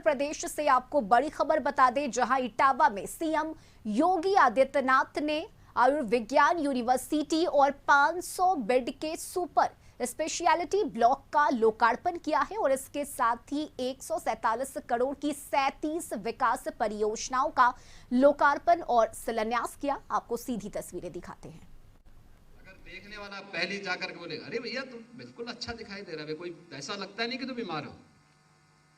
प्रदेश से आपको बड़ी खबर बता दें, जहां इटावा में सीएम योगी आदित्यनाथ ने आयुर्विज्ञान यूनिवर्सिटी और 500 बेड के सुपर स्पेशलिटी ब्लॉक का लोकार्पण किया है और इसके साथ ही 147 करोड़ की 37 विकास परियोजनाओं का लोकार्पण और शिलान्यास किया। आपको सीधी तस्वीरें दिखाते हैं। अगर देखने वाला पहले जाकर के बोलेगा, अरे भैया तुम बिल्कुल अच्छा दिखाई दे रहा है, कोई ऐसा लगता नहीं कि तुम बीमार हो,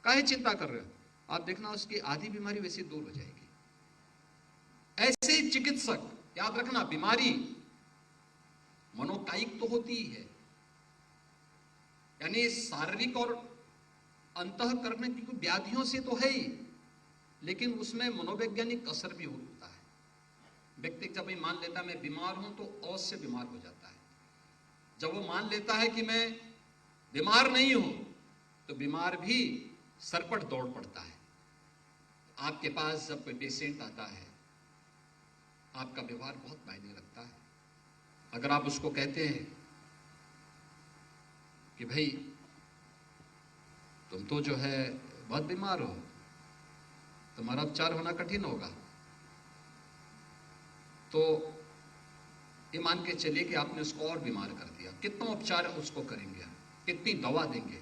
काहे चिंता कर रहे हो, आप देखना उसकी आधी बीमारी वैसे दूर हो जाएगी। ऐसे ही चिकित्सक, याद रखना, बीमारी मनोकायिक तो होती ही है, यानी शारीरिक और अंतःकरण की व्याधियों से तो है ही, लेकिन उसमें मनोवैज्ञानिक असर भी होता है। व्यक्ति जब ये मान लेता है मैं बीमार हूं तो अवश्य बीमार हो जाता है। जब वो मान लेता है कि मैं बीमार नहीं हूं तो बीमार भी सरपट दौड़ पड़ता है। आपके पास जब कोई पेशेंट आता है, आपका व्यवहार बहुत मायने रखता है। अगर आप उसको कहते हैं कि भाई तुम तो जो है बहुत बीमार हो, तुम्हारा उपचार होना कठिन होगा, तो ये मान के चलिए कि आपने उसको और बीमार कर दिया। कितना उपचार उसको करेंगे, कितनी दवा देंगे,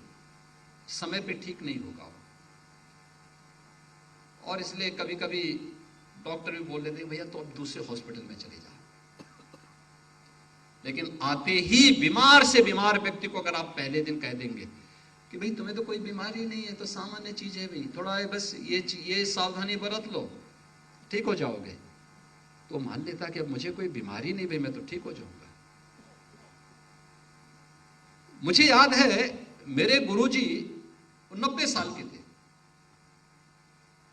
समय पे ठीक नहीं होगा। और इसलिए कभी कभी डॉक्टर भी बोल देते हैं भैया तो अब दूसरे हॉस्पिटल में चले जाओ। लेकिन आते ही बीमार से बीमार व्यक्ति को अगर आप पहले दिन कह देंगे कि भाई तुम्हें तो कोई बीमारी नहीं है, तो सामान्य चीज है भाई, थोड़ा बस ये सावधानी बरत लो, ठीक हो जाओगे, तो मान लेता कि अब मुझे कोई बीमारी नहीं भाई, मैं तो ठीक हो जाऊंगा। मुझे याद है मेरे गुरुजी 90 साल के थे,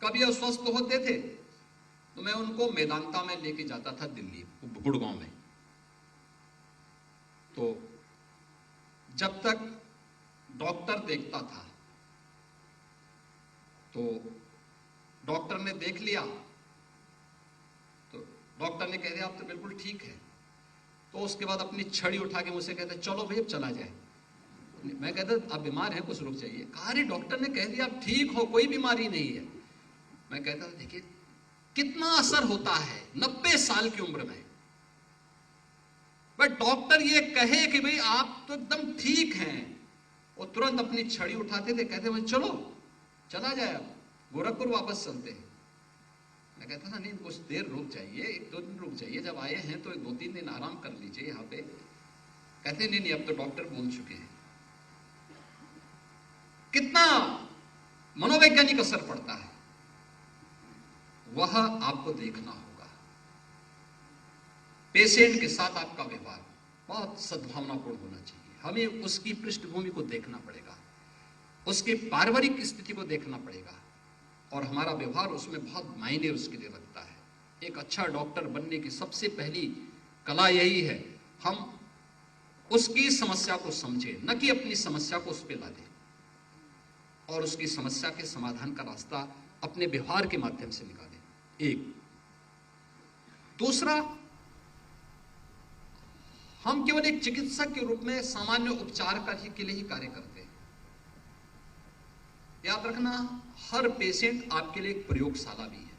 कभी अस्वस्थ होते थे तो मैं उनको मेदांता में लेके जाता था, दिल्ली गुड़गांव में। तो जब तक डॉक्टर देखता था तो डॉक्टर ने देख लिया तो डॉक्टर ने कह दिया आप तो बिल्कुल ठीक है। तो उसके बाद अपनी छड़ी उठा के मुझसे कहते चलो भैया चला जाए। मैं कहता आप बीमार हैं, कुछ रुक जाइए। कहा अरे डॉक्टर ने कह दिया आप ठीक हो, कोई बीमारी नहीं है। मैं कहता देखिए कितना असर होता है 90 साल की उम्र में। बट डॉक्टर ये कहे कि भाई आप तो एकदम ठीक हैं, वो तुरंत अपनी छड़ी उठाते थे, कहते भाई चलो चला जाए, अब गोरखपुर वापस चलते हैं। मैं कहता था नहीं कुछ देर रुक जाइए, 1-2 दिन रुक जाइए, जब आए हैं तो 2-3 दिन आराम कर लीजिए यहाँ पे। कहते नहीं नहीं अब तो डॉक्टर बोल चुके हैं। कितना मनोवैज्ञानिक असर पड़ता है वह आपको देखना होगा। पेशेंट के साथ आपका व्यवहार बहुत सद्भावनापूर्ण होना चाहिए। हमें उसकी पृष्ठभूमि को देखना पड़ेगा, उसके पारिवारिक स्थिति को देखना पड़ेगा, और हमारा व्यवहार उसमें बहुत मायने उसके लिए रखता है। एक अच्छा डॉक्टर बनने की सबसे पहली कला यही है, हम उसकी समस्या को समझें, न कि अपनी समस्या को उस पर ला दें, और उसकी समस्या के समाधान का रास्ता अपने व्यवहार के माध्यम से निकालें। एक दूसरा, हम केवल एक चिकित्सक के रूप में सामान्य उपचार के लिए ही कार्य करते हैं। याद रखना हर पेशेंट आपके लिए एक प्रयोगशाला भी है।